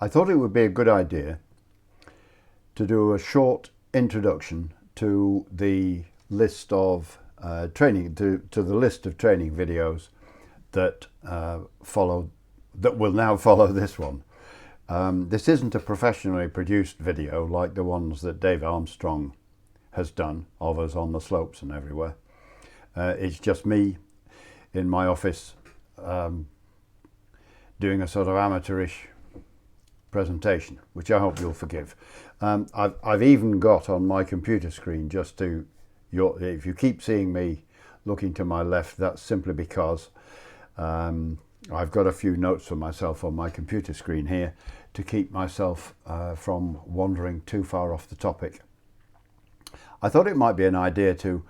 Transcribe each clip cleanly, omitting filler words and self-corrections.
I thought it would be a good idea to do a short introduction to the list of training to the list of training videos that will now follow this one. This isn't a professionally produced video like the ones that Dave Armstrong has done of us on the slopes and everywhere. It's just me in my office doing a sort of amateurish presentation, which I hope you'll forgive. I've even got on my computer screen, if you keep seeing me looking to my left, that's simply because I've got a few notes for myself on my computer screen here to keep myself from wandering too far off the topic. I thought it might be an idea to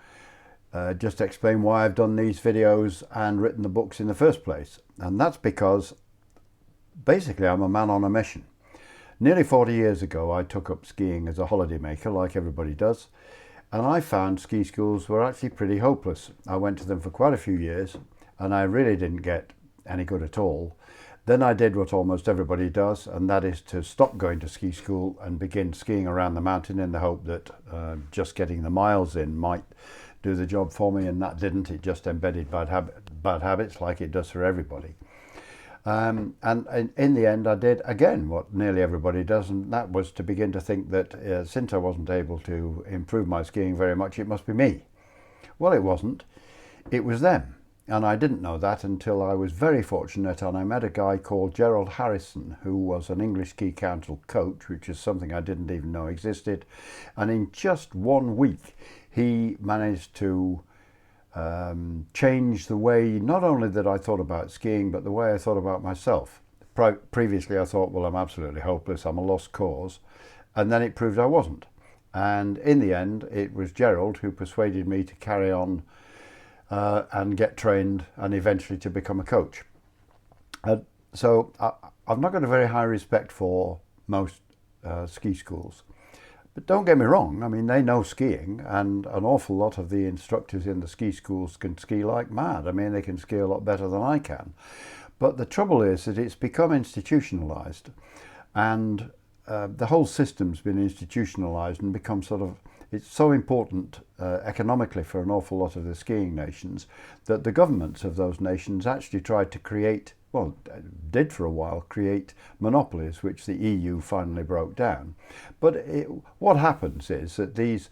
just explain why I've done these videos and written the books in the first place. And that's because basically I'm a man on a mission. Nearly 40 years ago I took up skiing as a holidaymaker, like everybody does, and I found ski schools were actually pretty hopeless. I went to them for quite a few years and I really didn't get any good at all. Then I did what almost everybody does, and that is to stop going to ski school and begin skiing around the mountain in the hope that just getting the miles in might do the job for me, and that didn't. It just embedded bad habits like it does for everybody. And in the end I did again what nearly everybody does, and that was to begin to think that since I wasn't able to improve my skiing very much, it must be me. Well, it wasn't. It was them. And I didn't know that until I was very fortunate and I met a guy called Gerald Harrison, who was an English Ski Council coach, which is something I didn't even know existed. And in just 1 week, he managed to change the way not only that I thought about skiing, but the way I thought about myself. Previously, I thought, well, I'm absolutely hopeless, I'm a lost cause. And then it proved I wasn't. And in the end, it was Gerald who persuaded me to carry on and get trained and eventually to become a coach. So I've not got a very high respect for most ski schools. But don't get me wrong, I mean, they know skiing, and an awful lot of the instructors in the ski schools can ski like mad. I mean, they can ski a lot better than I can. But the trouble is that it's become institutionalized, and the whole system's been institutionalized and become sort of, it's so important economically for an awful lot of the skiing nations that the governments of those nations actually tried to create, well, did for a while, create monopolies, which the EU finally broke down. But what happens is that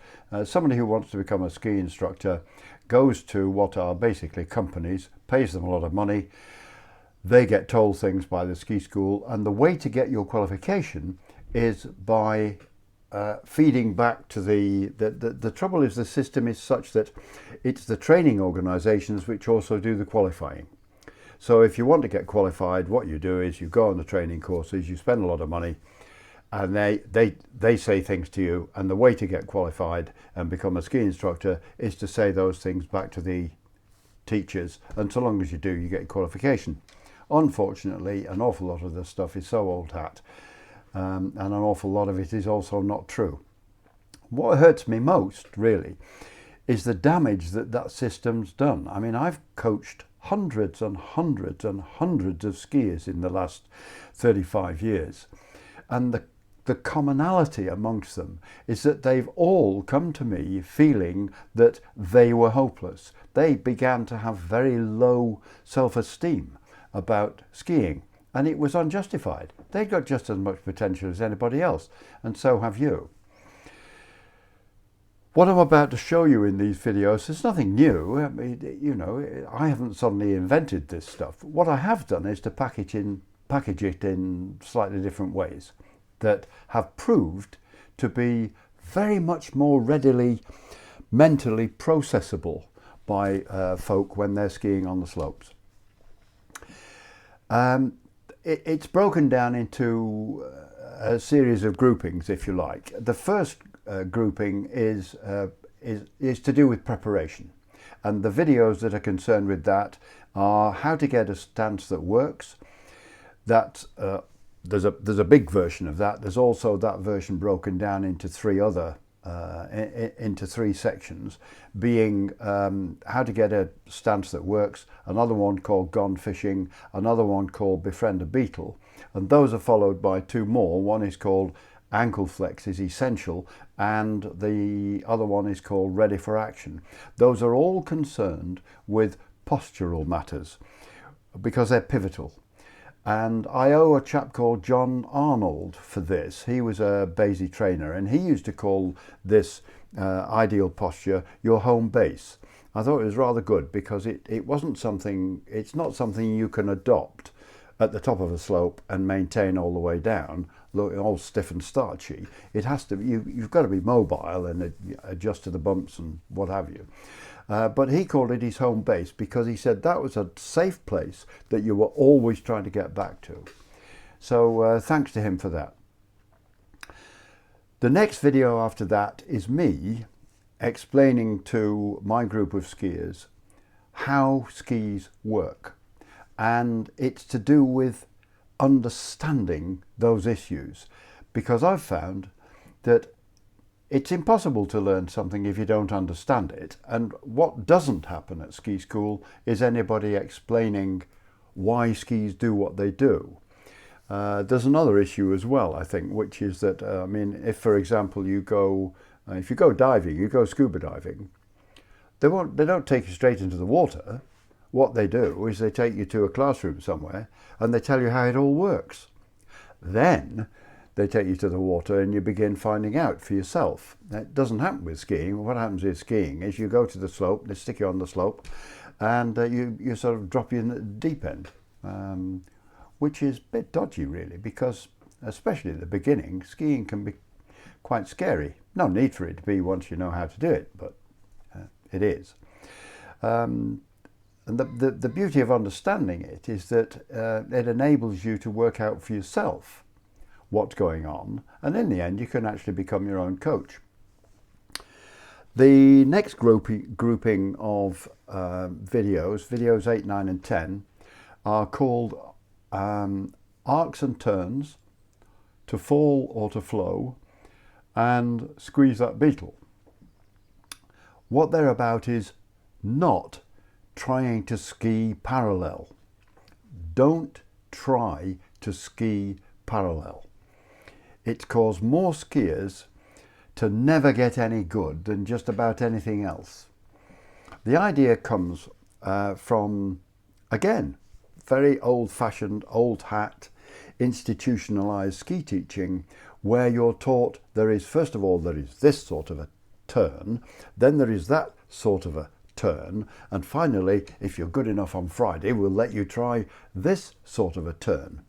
somebody who wants to become a ski instructor goes to what are basically companies, pays them a lot of money, they get told things by the ski school, and the way to get your qualification is by feeding back to the trouble is the system is such that it's the training organisations which also do the qualifying. So if you want to get qualified, what you do is you go on the training courses, you spend a lot of money, and they say things to you, and the way to get qualified and become a ski instructor is to say those things back to the teachers, and so long as you do, you get qualification. Unfortunately, an awful lot of this stuff is so old hat. And an awful lot of it is also not true. What hurts me most, really, is the damage that system's done. I mean, I've coached hundreds and hundreds and hundreds of skiers in the last 35 years. And the commonality amongst them is that they've all come to me feeling that they were hopeless. They began to have very low self-esteem about skiing. And it was unjustified. They've got just as much potential as anybody else, and so have you. What I'm about to show you in these videos is nothing new. I mean, you know, I haven't suddenly invented this stuff. What I have done is to package it in slightly different ways that have proved to be very much more readily mentally processable by folk when they're skiing on the slopes. It's broken down into a series of groupings, if you like. The first grouping is to do with preparation, and the videos that are concerned with that are how to get a stance that works. That there's a big version of that. There's also that version broken down into three sections, being how to get a stance that works, another one called gone fishing, another one called befriend a beetle, and those are followed by two more. One is called Ankle Flex is Essential, and the other one is called Ready for Action. Those are all concerned with postural matters because they're pivotal. And I owe a chap called John Arnold for this. He was a Basie trainer, and he used to call this ideal posture your home base. I thought it was rather good because it's not something you can adopt at the top of a slope and maintain all the way down, looking all stiff and starchy. It has to, you've got to be mobile and adjust to the bumps and what have you. But he called it his home base because he said that was a safe place that you were always trying to get back to. So thanks to him for that. The next video after that is me explaining to my group of skiers how skis work. And it's to do with understanding those issues, because I've found that it's impossible to learn something if you don't understand it. And what doesn't happen at ski school is anybody explaining why skis do what they do. There's another issue as well, I think, which is that, if, for example, if you go diving, you go scuba diving, they don't take you straight into the water. What they do is they take you to a classroom somewhere and they tell you how it all works. Then they take you to the water and you begin finding out for yourself. That doesn't happen with skiing. What happens with skiing is you go to the slope, they stick you on the slope, and you sort of drop you in the deep end, which is a bit dodgy really, because especially at the beginning, skiing can be quite scary. No need for it to be once you know how to do it, but it is. And the beauty of understanding it is that it enables you to work out for yourself what's going on, and in the end you can actually become your own coach. The next grouping of videos 8, 9 and 10, are called arcs and turns, to fall or to flow, and squeeze that beetle. What they're about is not trying to ski parallel. Don't try to ski parallel. It's caused more skiers to never get any good than just about anything else. The idea comes from, again, very old-fashioned, old hat, institutionalized ski teaching, where you're taught there is, first of all, there is this sort of a turn, then there is that sort of a turn, and finally, if you're good enough on Friday, we'll let you try this sort of a turn.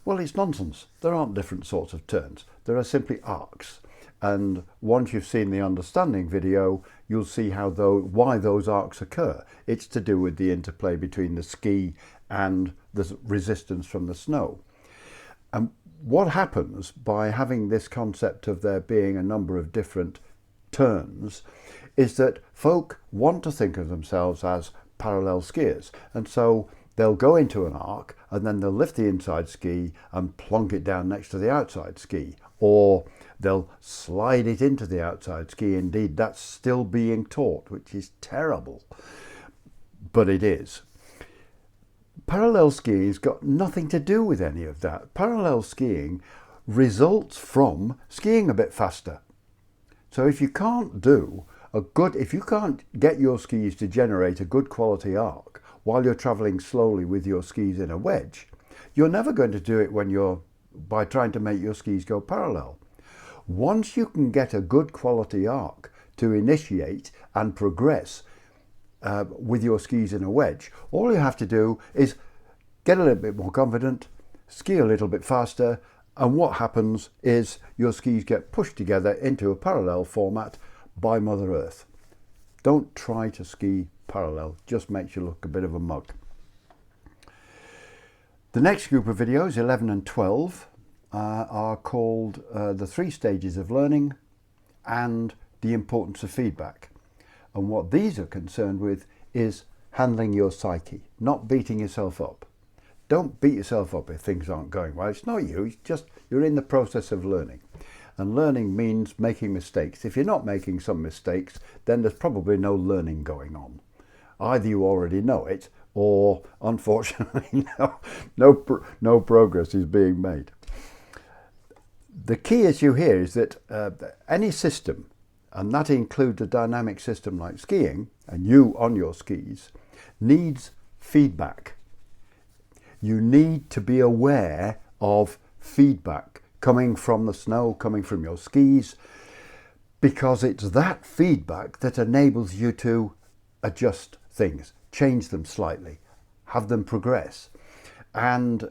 Well, it's nonsense. There aren't different sorts of turns. There are simply arcs. And once you've seen the understanding video, you'll see why those arcs occur. It's to do with the interplay between the ski and the resistance from the snow. And what happens by having this concept of there being a number of different turns is that folk want to think of themselves as parallel skiers. And so they'll go into an arc and then they'll lift the inside ski and plonk it down next to the outside ski. Or they'll slide it into the outside ski. Indeed, that's still being taught, which is terrible. But it is. Parallel skiing's got nothing to do with any of that. Parallel skiing results from skiing a bit faster. So if you can't if you can't get your skis to generate a good quality arc while you're traveling slowly with your skis in a wedge, you're never going to do it by trying to make your skis go parallel. Once you can get a good quality arc to initiate and progress with your skis in a wedge, all you have to do is get a little bit more confident, ski a little bit faster, and what happens is your skis get pushed together into a parallel format by Mother Earth. Don't try to ski parallel, just makes you look a bit of a mug. The next group of videos, 11 and 12, are called the 3 stages of learning and the importance of feedback. And what these are concerned with is handling your psyche, not beating yourself up. Don't beat yourself up if things aren't going well. It's not you, it's just you're in the process of learning. And learning means making mistakes. If you're not making some mistakes, then there's probably no learning going on. Either you already know it, or unfortunately no progress is being made. The key issue here is that any system, and that includes a dynamic system like skiing, and you on your skis, needs feedback. You need to be aware of feedback coming from the snow, coming from your skis, because it's that feedback that enables you to adjust things, change them slightly, have them progress. And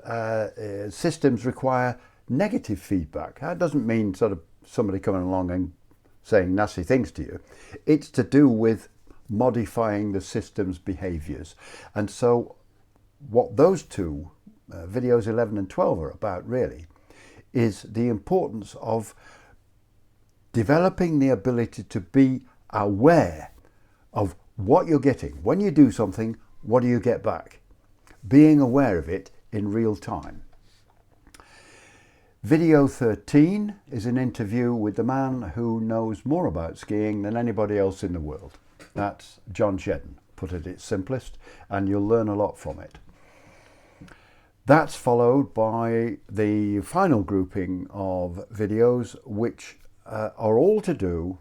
systems require negative feedback. That doesn't mean sort of somebody coming along and saying nasty things to you. It's to do with modifying the system's behaviors. And so what those two videos 11 and 12 are about really is the importance of developing the ability to be aware of what you're getting. When you do something, what do you get back? Being aware of it in real time. Video 13 is an interview with the man who knows more about skiing than anybody else in the world. That's John Shedden, put at its simplest, and you'll learn a lot from it. That's followed by the final grouping of videos, which are all to do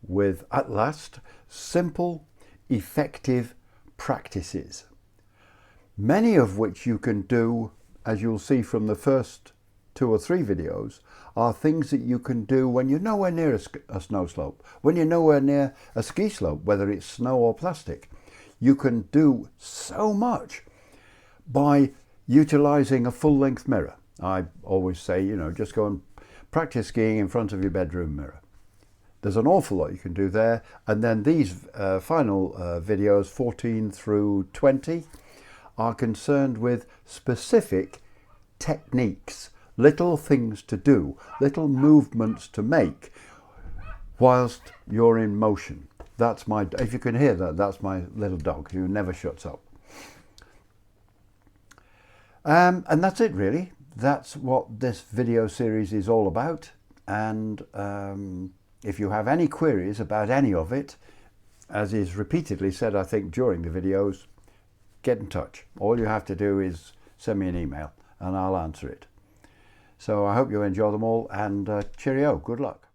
with, at last, simple, effective practices. Many of which you can do, as you'll see from the first 2 or 3 videos, are things that you can do when you're nowhere near a snow slope, when you're nowhere near a ski slope, whether it's snow or plastic. You can do so much by utilizing a full-length mirror. I always say, just go and practice skiing in front of your bedroom mirror. There's an awful lot you can do there. And then these final videos, 14 through 20, are concerned with specific techniques, little things to do, little movements to make whilst you're in motion. That's my, if you can hear that, that's my little dog who never shuts up. And that's it really. That's what this video series is all about. And if you have any queries about any of it, as is repeatedly said, I think, during the videos, get in touch. All you have to do is send me an email and I'll answer it. So I hope you enjoy them all, and cheerio, good luck.